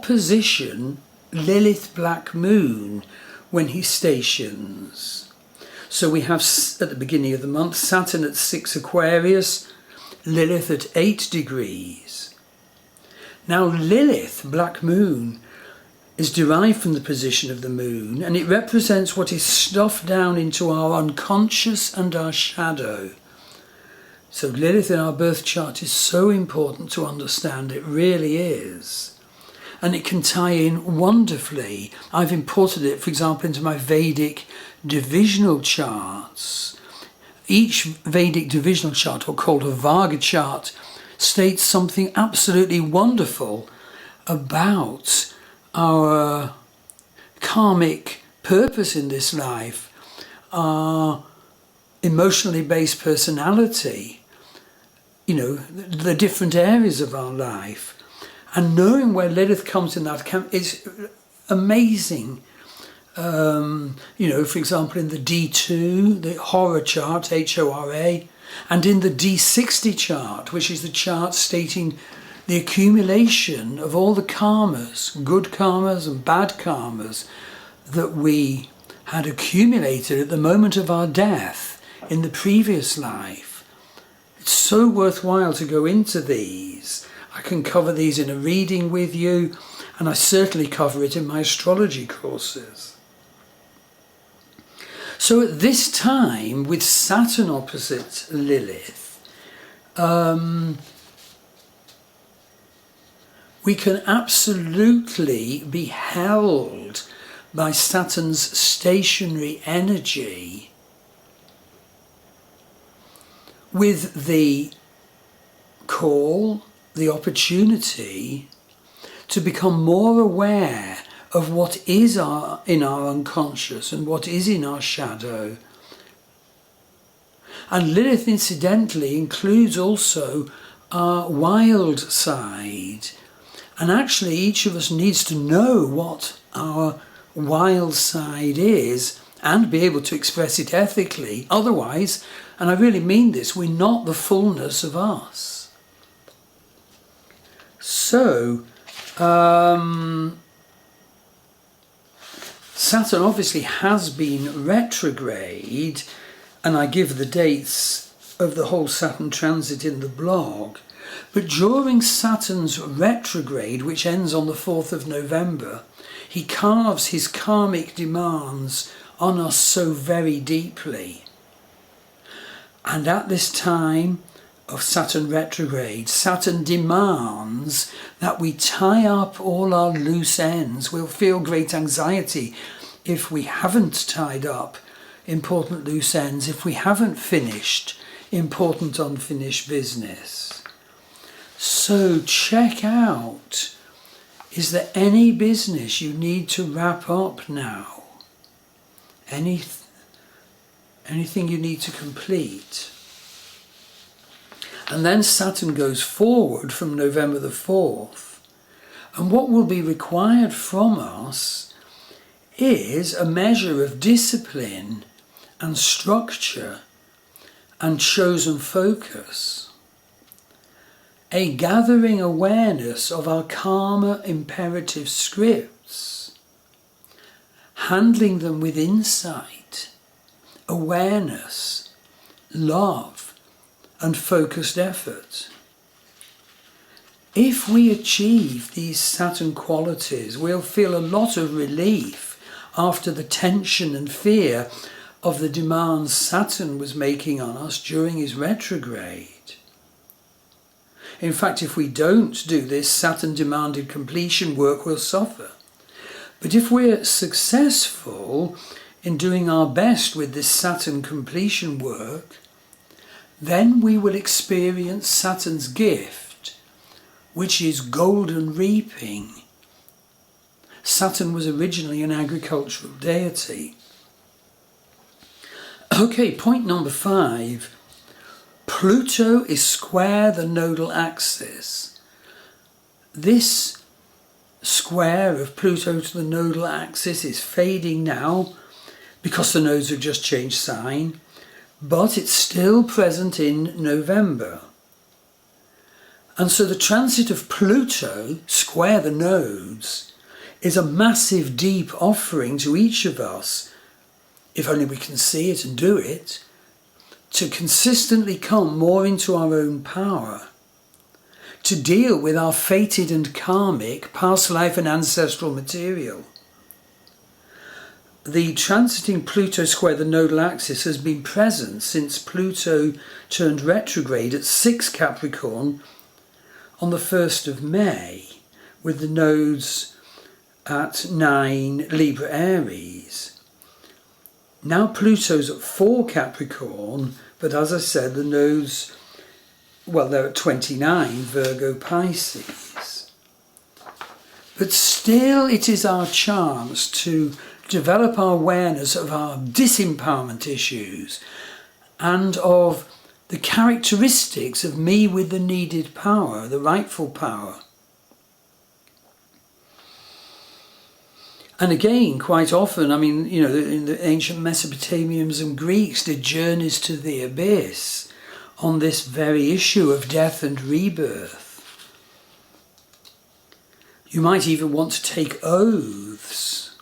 opposition Lilith black moon when he stations. So we have at the beginning of the month Saturn at 6 Aquarius, Lilith at 8 degrees. Now Lilith black moon is derived from the position of the moon, and it represents what is stuffed down into our unconscious and our shadow. So Lilith in our birth chart is so important to understand, it really is. And it can tie in wonderfully. I've imported it, for example, into my Vedic divisional charts. Each Vedic divisional chart, or called a Varga chart, states something absolutely wonderful about our karmic purpose in this life, our emotionally based personality, you know, the different areas of our life. And knowing where Lilith comes in that is amazing. You know, for example, in the D2, the horror chart, Hora, and in the D60 chart, which is the chart stating the accumulation of all the karmas, good karmas and bad karmas, that we had accumulated at the moment of our death in the previous life. It's so worthwhile to go into these. I can cover these in a reading with you, and I certainly cover it in my astrology courses. So at this time, with Saturn opposite Lilith, we can absolutely be held by Saturn's stationary energy with the call, the opportunity to become more aware of what is in our unconscious and what is in our shadow. And Lilith, incidentally, includes also our wild side. And actually, each of us needs to know what our wild side is and be able to express it ethically. Otherwise, and I really mean this, we're not the fullness of us. So, Saturn obviously has been retrograde, and I give the dates of the whole Saturn transit in the blog. But during Saturn's retrograde, which ends on the 4th of November, he carves his karmic demands on us so very deeply. And at this time of Saturn retrograde, Saturn demands that we tie up all our loose ends. We'll feel great anxiety if we haven't tied up important loose ends, if we haven't finished important unfinished business. So check out, is there any business you need to wrap up now? Anything you need to complete? And then Saturn goes forward from November the 4th. And what will be required from us is a measure of discipline and structure and chosen focus. A gathering awareness of our karma imperative scripts, handling them with insight, awareness, love, and focused effort. If we achieve these Saturn qualities, we'll feel a lot of relief after the tension and fear of the demands Saturn was making on us during his retrograde. In fact, if we don't do this Saturn-demanded completion work, we'll suffer. But if we're successful in doing our best with this Saturn completion work, then we will experience Saturn's gift, which is golden reaping. Saturn was originally an agricultural deity. Okay, point number 5. Pluto is square the nodal axis. This square of Pluto to the nodal axis is fading now because the nodes have just changed sign, but it's still present in November. And so the transit of Pluto, square the nodes, is a massive, deep offering to each of us, if only we can see it and do it, to consistently come more into our own power, to deal with our fated and karmic past life and ancestral material. The transiting Pluto square the nodal axis has been present since Pluto turned retrograde at 6 Capricorn on the 1st of May, with the nodes at 9 Libra Aries. Now Pluto's at 4 Capricorn, but as I said, the nodes, well, they're at 29 Virgo Pisces. But still it is our chance to develop our awareness of our disempowerment issues and of the characteristics of me with the needed power, the rightful power. And again, quite often, I mean, you know, in the ancient Mesopotamians and Greeks did journeys to the abyss on this very issue of death and rebirth. You might even want to take oaths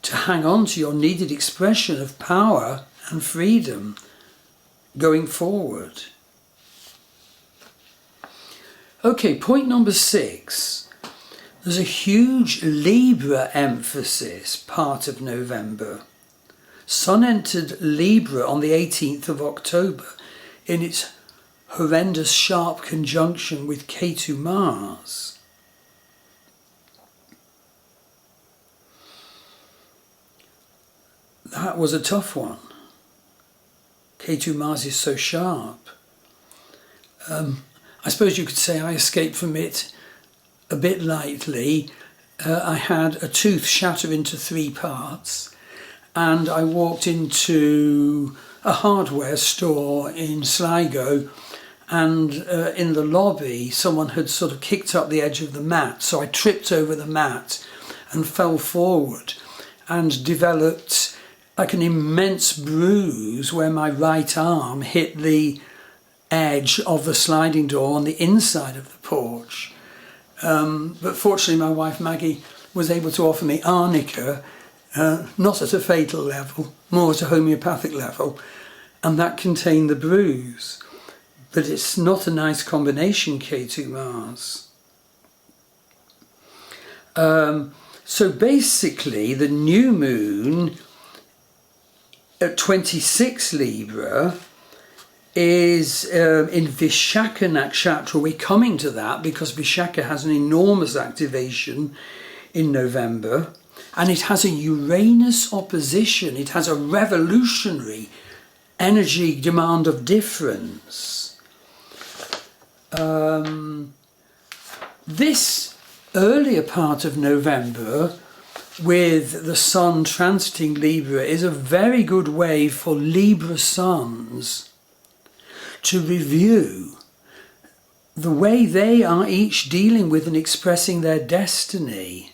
to hang on to your needed expression of power and freedom going forward. Okay, point number 6. There's a huge Libra emphasis part of November. Sun entered Libra on the 18th of October in its horrendous sharp conjunction with Ketu Mars. That was a tough one. Ketu Mars is so sharp. I suppose you could say I escaped from it a bit lightly. I had a tooth shatter into 3 parts, and I walked into a hardware store in Sligo, and in the lobby someone had sort of kicked up the edge of the mat, so I tripped over the mat and fell forward and developed like an immense bruise where my right arm hit the edge of the sliding door on the inside of the porch. But fortunately my wife Maggie was able to offer me arnica, not at a fatal level, more at a homeopathic level, and that contained the bruise. But it's not a nice combination, Ketu Mars. So basically the new moon at 26 Libra is in Vishaka Nakshatra. We're coming to that because Vishaka has an enormous activation in November, and it has a Uranus opposition. It has a revolutionary energy demand of difference. This earlier part of November with the Sun transiting Libra is a very good way for Libra suns to review the way they are each dealing with and expressing their destiny.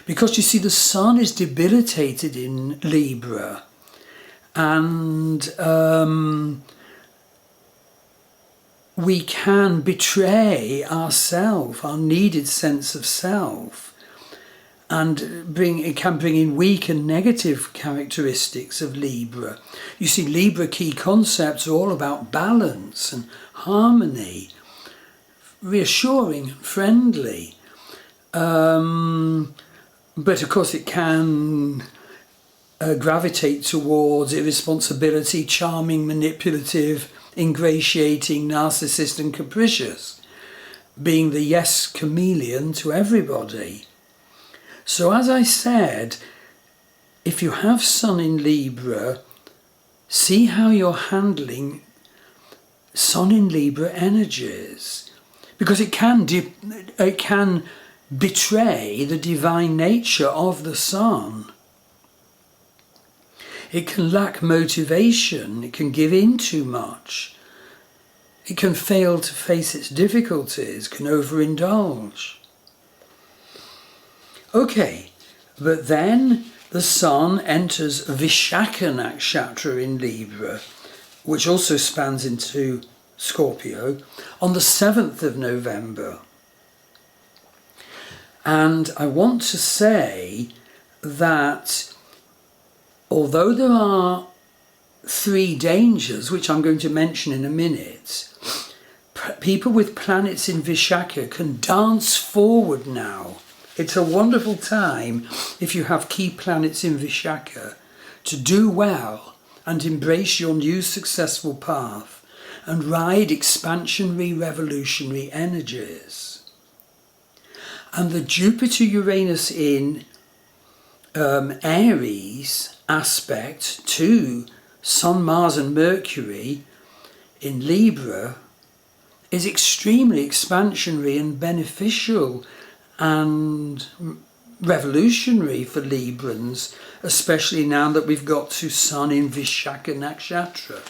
Because you see, the Sun is debilitated in Libra, and we can betray ourself, our needed sense of self, and it can bring in weak and negative characteristics of Libra. You see, Libra key concepts are all about balance and harmony, reassuring and friendly. But of course it can gravitate towards irresponsibility, charming, manipulative, ingratiating, narcissist and capricious, being the yes chameleon to everybody. So as I said, if you have Sun in Libra, see how you're handling Sun in Libra energies, because it can betray the divine nature of the Sun. It can lack motivation, it can give in too much, it can fail to face its difficulties, can overindulge. Okay, but then the Sun enters Vishaka Nakshatra in Libra, which also spans into Scorpio, on the 7th of November. And I want to say that although there are 3 dangers, which I'm going to mention in a minute, people with planets in Vishaka can dance forward now. It's a wonderful time, if you have key planets in Vishaka, to do well and embrace your new successful path and ride expansionary, revolutionary energies. And the Jupiter-Uranus in Aries aspect to Sun, Mars and Mercury in Libra is extremely expansionary and beneficial and revolutionary for Librans, especially now that we've got to Sun in Vishaka Nakshatra.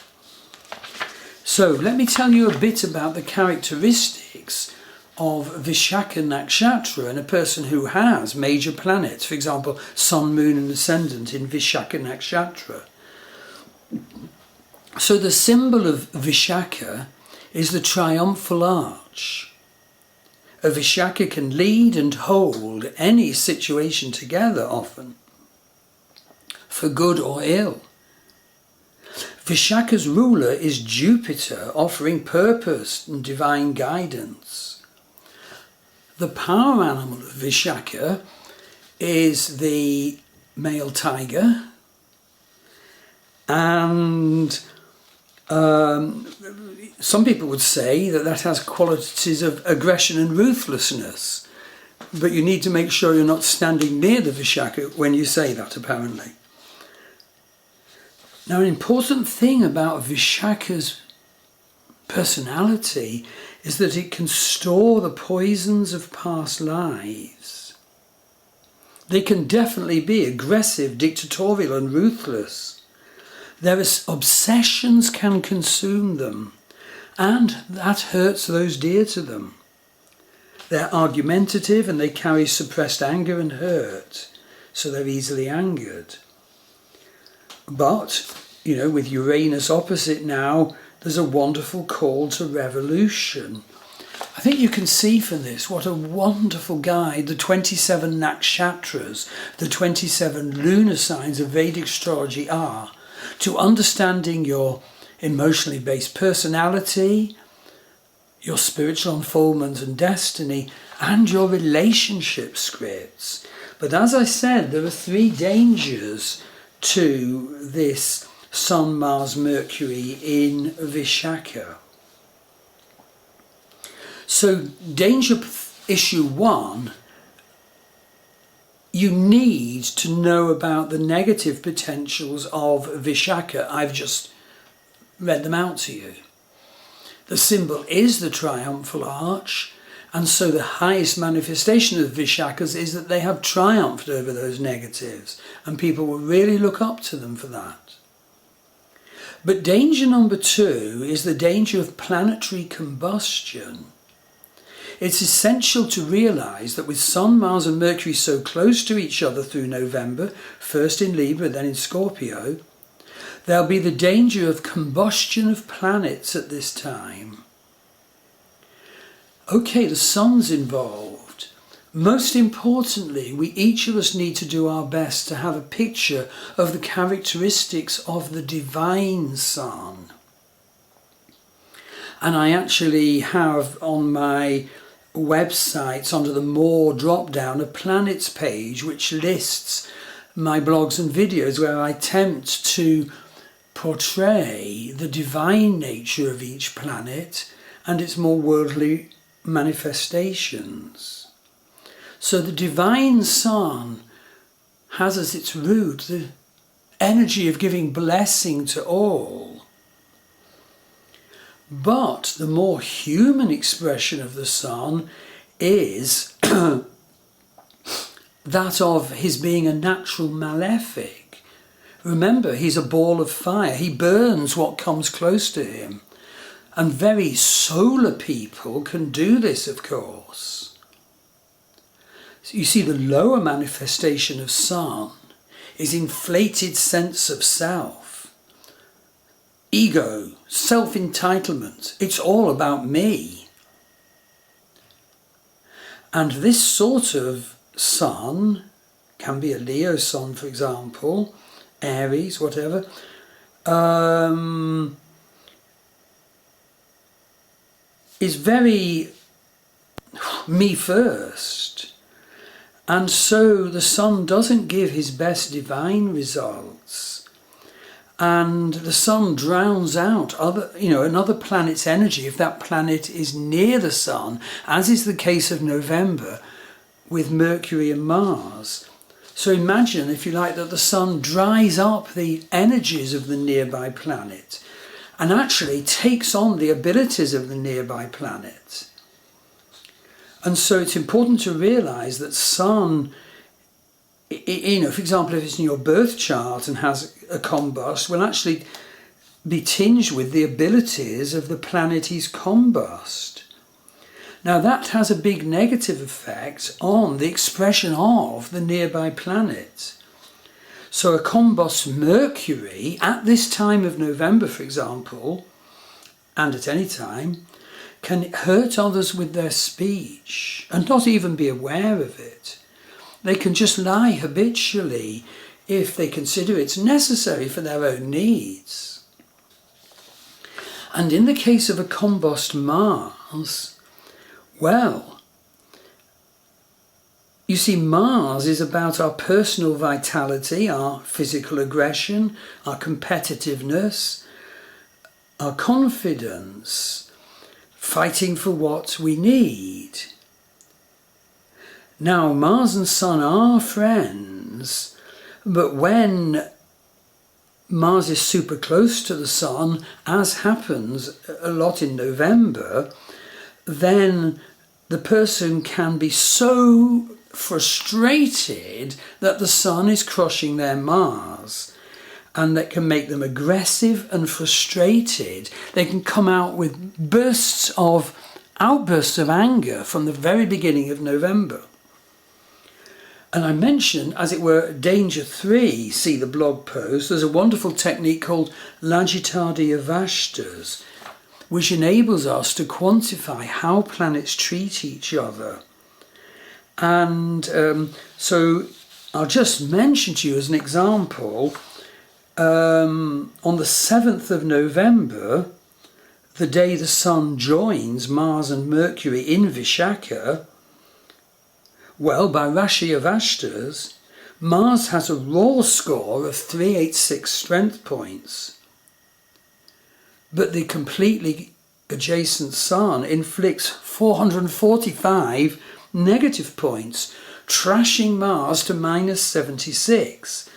So let me tell you a bit about the characteristics of Vishaka Nakshatra and a person who has major planets, for example, Sun, Moon and Ascendant in Vishaka Nakshatra. So the symbol of Vishaka is the triumphal arch. A Vishaka can lead and hold any situation together often, for good or ill. Vishaka's ruler is Jupiter, offering purpose and divine guidance. The power animal of Vishaka is the male tiger, and some people would say that that has qualities of aggression and ruthlessness, but you need to make sure you're not standing near the Vishaka when you say that, apparently. Now, an important thing about Vishaka's personality is that it can store the poisons of past lives. They can definitely be aggressive, dictatorial and ruthless. Their obsessions can consume them, and that hurts those dear to them. They're argumentative and they carry suppressed anger and hurt, so they're easily angered. But, you know, with Uranus opposite now, there's a wonderful call to revolution. I think you can see from this what a wonderful guide the 27 nakshatras, the 27 lunar signs of Vedic astrology are to understanding your emotionally based personality, your spiritual unfoldment and destiny, and your relationship scripts. But as I said, there are 3 dangers to this Sun, Mars, Mercury in Vishaka. So danger issue 1, you need to know about the negative potentials of Vishaka. I've just read them out to you. The symbol is the triumphal arch, and so the highest manifestation of Vishakas is that they have triumphed over those negatives, and people will really look up to them for that. But danger number 2 is the danger of planetary combustion. It's essential to realise that with Sun, Mars and Mercury so close to each other through November, first in Libra, then in Scorpio, there'll be the danger of combustion of planets at this time. Okay, the Sun's involved. Most importantly, we each of us need to do our best to have a picture of the characteristics of the divine Sun. And I actually have on my websites under the More drop-down a planets page which lists my blogs and videos where I attempt to portray the divine nature of each planet and its more worldly manifestations. So the divine Sun has as its root the energy of giving blessing to all. But the more human expression of the Sun is that of his being a natural malefic. Remember, he's a ball of fire. He burns what comes close to him. And very solar people can do this, of course. So you see, the lower manifestation of Sun is inflated sense of self, ego, self-entitlement. It's all about me. And this sort of sun, can be a Leo sun, for example, Aries, whatever, is very me first. And so the sun doesn't give his best divine results. And the sun drowns out another planet's energy if that planet is near the sun, as is the case of November with Mercury and Mars. So imagine, if you like, that the sun dries up the energies of the nearby planet and actually takes on the abilities of the nearby planet. And so it's important to realise that sun, for example, if it's in your birth chart and has a combust, will actually be tinged with the abilities of the planet he's combust. Now that has a big negative effect on the expression of the nearby planet. So a combust Mercury at this time of November, for example, and at any time, can hurt others with their speech and not even be aware of it. They can just lie habitually if they consider it's necessary for their own needs. And in the case of a combust Mars, well, you see, Mars is about our personal vitality, our physical aggression, our competitiveness, our confidence, fighting for what we need. Now, Mars and Sun are friends, but when Mars is super close to the Sun, as happens a lot in November, then the person can be so frustrated that the Sun is crushing their Mars, and that can make them aggressive and frustrated. They can come out with outbursts of anger from the very beginning of November. And I mentioned, as it were, danger 3, see the blog post. There's a wonderful technique called L'agitadiyavashtas, which enables us to quantify how planets treat each other. And so I'll just mention to you as an example, on the 7th of November, the day the Sun joins Mars and Mercury in Vishaka, well, by Rashi Avashtas, Mars has a raw score of 386 strength points. But the completely adjacent Sun inflicts 445 negative points, trashing Mars to minus 76.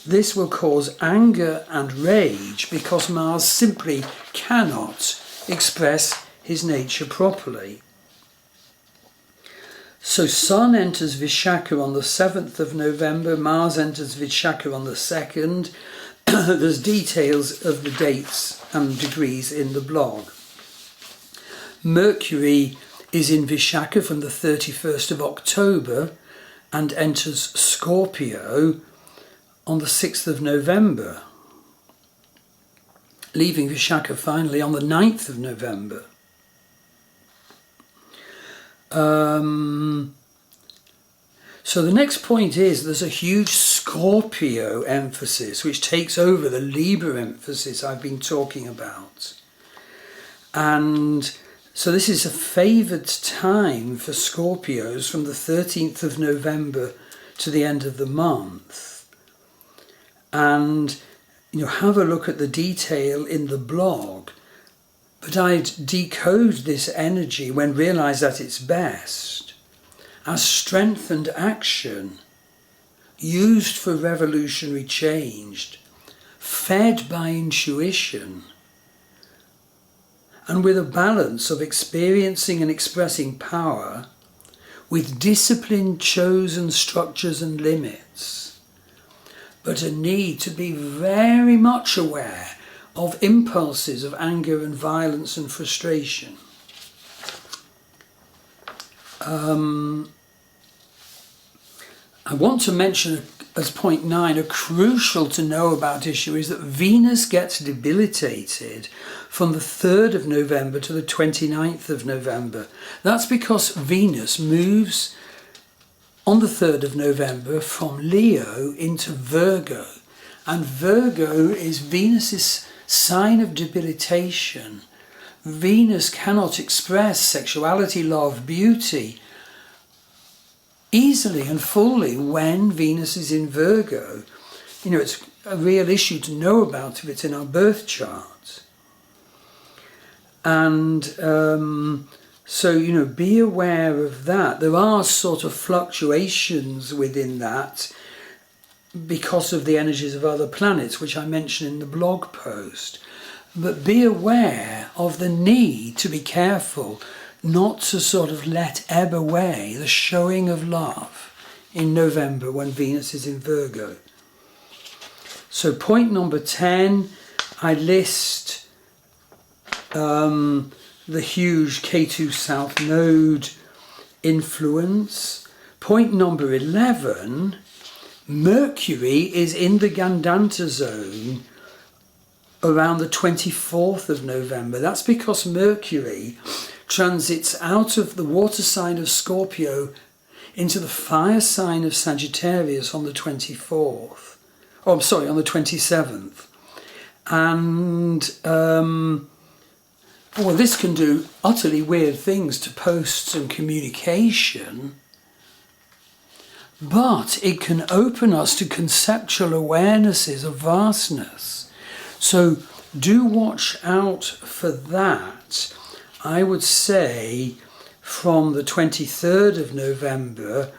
This will cause anger and rage because Mars simply cannot express his nature properly. So Sun enters Vishaka on the 7th of November, Mars enters Vishaka on the 2nd. There's details of the dates and degrees in the blog. Mercury is in Vishaka from the 31st of October and enters Scorpio on the 6th of November, leaving Vishaka finally on the 9th of November. So the next point is there's a huge Scorpio emphasis which takes over the Libra emphasis I've been talking about. And so this is a favoured time for Scorpios from the 13th of November to the end of the month. And have a look at the detail in the blog. But I'd decode this energy when realised at its best as strengthened action, used for revolutionary change, fed by intuition, and with a balance of experiencing and expressing power with disciplined chosen structures and limits, but a need to be very much aware of impulses of anger and violence and frustration. I want to mention as point 9, a crucial to know about issue is that Venus gets debilitated from the 3rd of November to the 29th of November. That's because Venus moves on the 3rd of November from Leo into Virgo. And Virgo is Venus's sign of debilitation. Venus cannot express sexuality, love, beauty easily and fully when Venus is in Virgo. You know, it's a real issue to know about if it's in our birth chart. And so, you know, be aware of that. There are sort of fluctuations within that because of the energies of other planets, which I mentioned in the blog post. But be aware of the need to be careful not to sort of let ebb away the showing of love in November when Venus is in Virgo. So point number 10, I list the huge K2 South Node influence. Point number 11, Mercury is in the Gandanta zone around the 24th of November. That's because Mercury transits out of the water sign of Scorpio into the fire sign of Sagittarius on the 24th. Oh, I'm sorry, on the 27th. And, well, this can do utterly weird things to posts and communication, but it can open us to conceptual awarenesses of vastness. So do watch out for that. I would say from the 23rd of November,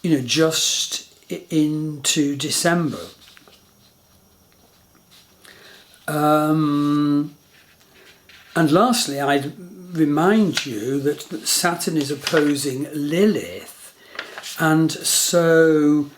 you know, just into December. And lastly, I'd remind you that Saturn is opposing Lilith. And so